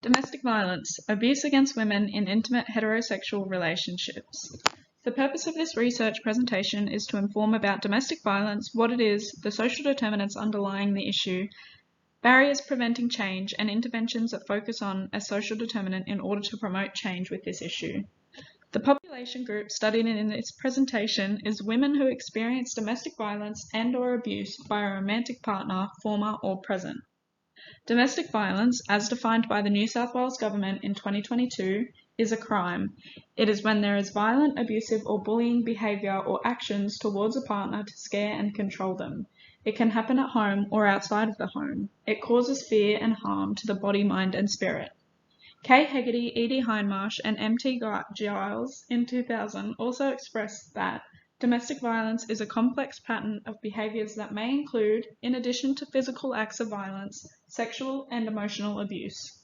Domestic violence, abuse against women in intimate heterosexual relationships. The purpose of this research presentation is to inform about domestic violence, what it is, the social determinants underlying the issue, barriers preventing change, and interventions that focus on a social determinant in order to promote change with this issue. The population group studied in this presentation is women who experience domestic violence and/or abuse by a romantic partner, former or present. Domestic violence, as defined by the New South Wales Government in 2022, is a crime. It is when there is violent, abusive, or bullying behaviour or actions towards a partner to scare and control them. It can happen at home or outside of the home. It causes fear and harm to the body, mind, and spirit. Kay Hegarty, E.D. Hindmarsh, and M.T. Giles in 2000 also expressed that domestic violence is a complex pattern of behaviours that may include, in addition to physical acts of violence, sexual and emotional abuse.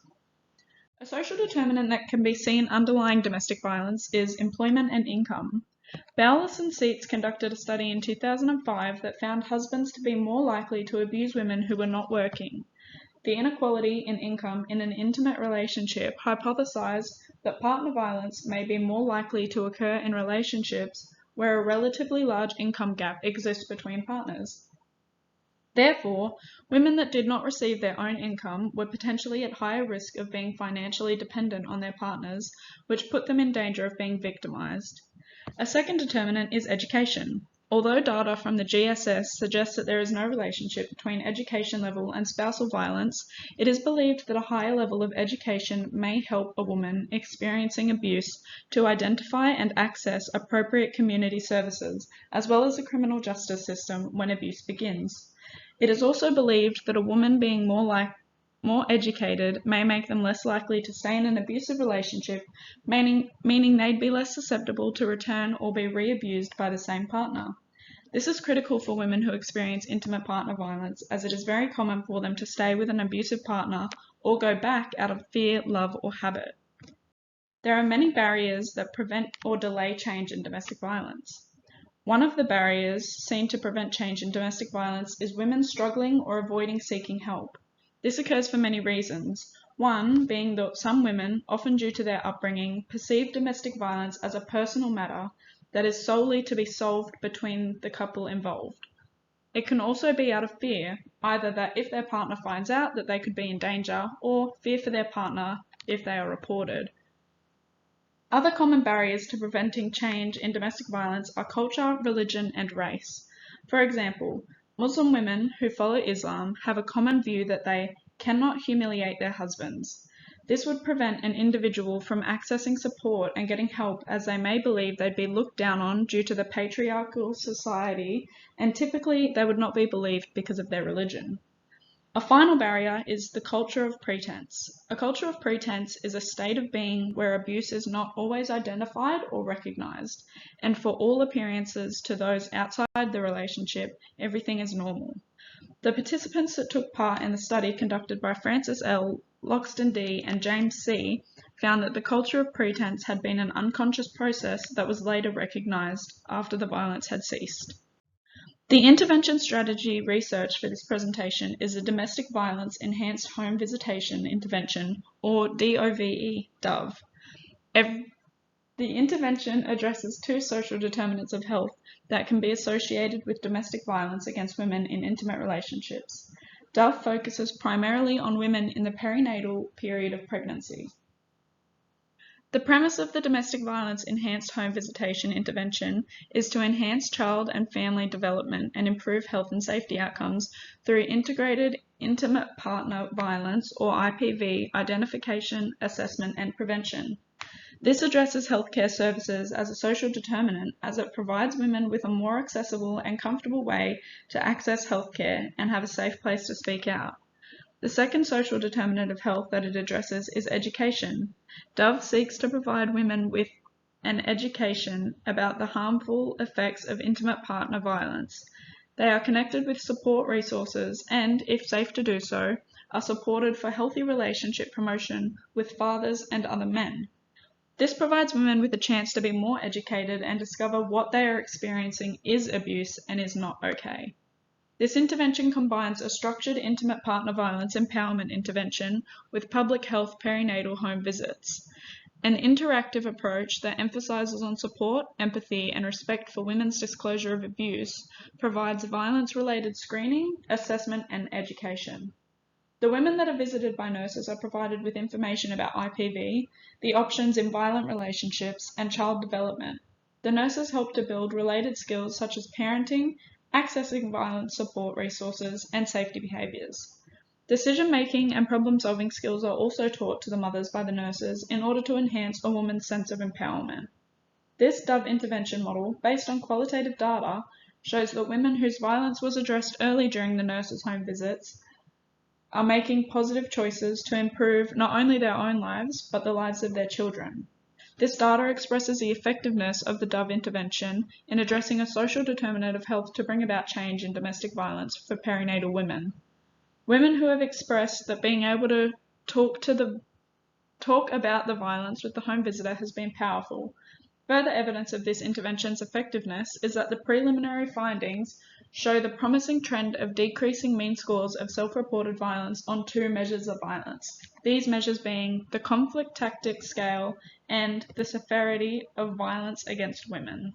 A social determinant that can be seen underlying domestic violence is employment and income. Bowles and Seitz conducted a study in 2005 that found husbands to be more likely to abuse women who were not working. The inequality in income in an intimate relationship hypothesized that partner violence may be more likely to occur in relationships where a relatively large income gap exists between partners. Therefore, women that did not receive their own income were potentially at higher risk of being financially dependent on their partners, which put them in danger of being victimized. A second determinant is education. Although data from the GSS suggests that there is no relationship between education level and spousal violence, it is believed that a higher level of education may help a woman experiencing abuse to identify and access appropriate community services, as well as the criminal justice system when abuse begins. It is also believed that a woman being more educated may make them less likely to stay in an abusive relationship, meaning they'd be less susceptible to return or be re-abused by the same partner. This is critical for women who experience intimate partner violence, as it is very common for them to stay with an abusive partner or go back out of fear, love, or habit. There are many barriers that prevent or delay change in domestic violence. One of the barriers seen to prevent change in domestic violence is women struggling or avoiding seeking help. This occurs for many reasons. One being that some women, often due to their upbringing, perceive domestic violence as a personal matter that is solely to be solved between the couple involved. It can also be out of fear, either that if their partner finds out that they could be in danger, or fear for their partner if they are reported. Other common barriers to preventing change in domestic violence are culture, religion, and race. For example, Muslim women who follow Islam have a common view that they cannot humiliate their husbands. This would prevent an individual from accessing support and getting help, as they may believe they'd be looked down on due to the patriarchal society, and typically they would not be believed because of their religion. A final barrier is the culture of pretense. A culture of pretense is a state of being where abuse is not always identified or recognized, and for all appearances to those outside the relationship, everything is normal. The participants that took part in the study conducted by Francis L., Loxton D., and James C. found that the culture of pretense had been an unconscious process that was later recognized after the violence had ceased. The intervention strategy research for this presentation is a Domestic Violence Enhanced Home Visitation Intervention, or DOVE. The intervention addresses two social determinants of health that can be associated with domestic violence against women in intimate relationships. DOVE focuses primarily on women in the perinatal period of pregnancy. The premise of the Domestic Violence Enhanced Home Visitation Intervention is to enhance child and family development and improve health and safety outcomes through integrated intimate partner violence, or IPV, identification, assessment, and prevention. This addresses healthcare services as a social determinant, as it provides women with a more accessible and comfortable way to access healthcare and have a safe place to speak out. The second social determinant of health that it addresses is education. DOVE seeks to provide women with an education about the harmful effects of intimate partner violence. They are connected with support resources and, if safe to do so, are supported for healthy relationship promotion with fathers and other men. This provides women with a chance to be more educated and discover what they are experiencing is abuse and is not okay. This intervention combines a structured intimate partner violence empowerment intervention with public health perinatal home visits. An interactive approach that emphasizes on support, empathy, and respect for women's disclosure of abuse provides violence-related screening, assessment, and education. The women that are visited by nurses are provided with information about IPV, the options in violent relationships, and child development. The nurses help to build related skills such as parenting, accessing violence support resources, and safety behaviours. Decision-making and problem-solving skills are also taught to the mothers by the nurses in order to enhance a woman's sense of empowerment. This DOVE intervention model, based on qualitative data, shows that women whose violence was addressed early during the nurses' home visits are making positive choices to improve not only their own lives, but the lives of their children. This data expresses the effectiveness of the DOVE intervention in addressing a social determinant of health to bring about change in domestic violence for perinatal women. Women who have expressed that being able to talk about the violence with the home visitor has been powerful. Further evidence of this intervention's effectiveness is that the preliminary findings show the promising trend of decreasing mean scores of self-reported violence on 2 measures of violence, these measures being the conflict tactic scale and the severity of violence against women.